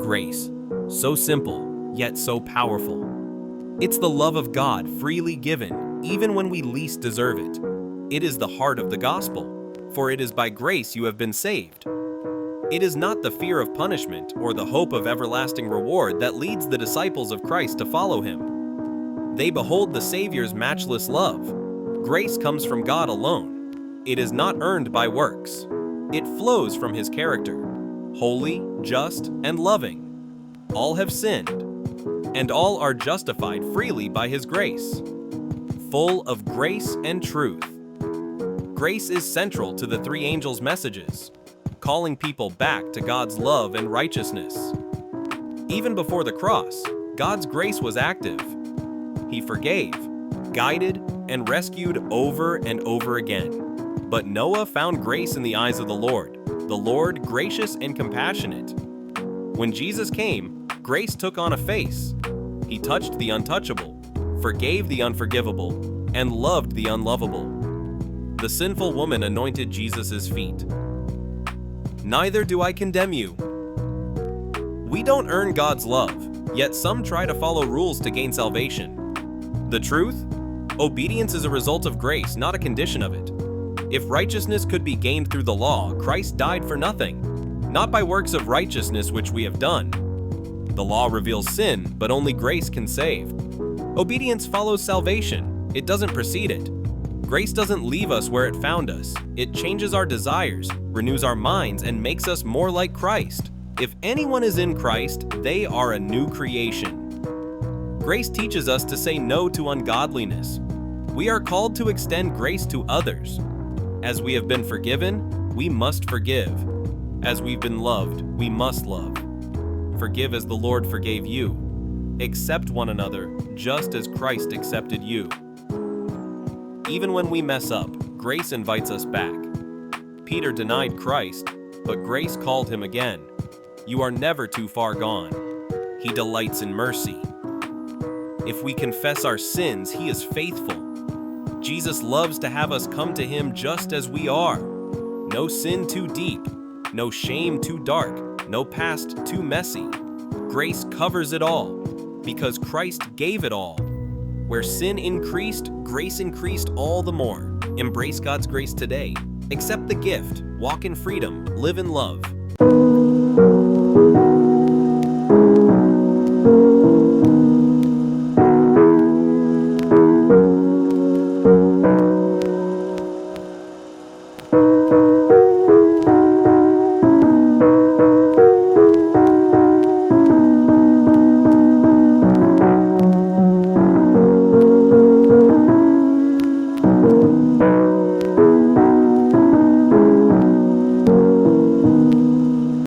Grace, so simple, yet so powerful. It's the love of God freely given, even when we least deserve it. It is the heart of the gospel, for it is by grace you have been saved. It is not the fear of punishment or the hope of everlasting reward that leads the disciples of Christ to follow him. They behold the Savior's matchless love. Grace comes from God alone. It is not earned by works. It flows from his character, holy, just, and loving. All have sinned, and all are justified freely by his grace, full of grace and truth. Grace is central to the three angels' messages, calling people back to God's love and righteousness. Even before the cross, God's grace was active. He forgave, guided, and rescued over and over again. But Noah found grace in the eyes of the Lord gracious and compassionate. When Jesus came, grace took on a face. He touched the untouchable, forgave the unforgivable, and loved the unlovable. The sinful woman anointed Jesus' feet. Neither do I condemn you. We don't earn God's love, yet some try to follow rules to gain salvation. The truth? Obedience is a result of grace, not a condition of it. If righteousness could be gained through the law, Christ died for nothing, not by works of righteousness which we have done. The law reveals sin, but only grace can save. Obedience follows salvation. It doesn't precede it. Grace doesn't leave us where it found us. It changes our desires, renews our minds, and makes us more like Christ. If anyone is in Christ, they are a new creation. Grace teaches us to say no to ungodliness. We are called to extend grace to others. As we have been forgiven, we must forgive. As we've been loved, we must love. Forgive as the Lord forgave you. Accept one another, just as Christ accepted you. Even when we mess up, grace invites us back. Peter denied Christ, but grace called him again. You are never too far gone. He delights in mercy. If we confess our sins, he is faithful. Jesus loves to have us come to him just as we are. No sin too deep, no shame too dark, no past too messy. Grace covers it all, because Christ gave it all. Where sin increased, grace increased all the more. Embrace God's grace today. Accept the gift, walk in freedom, live in love.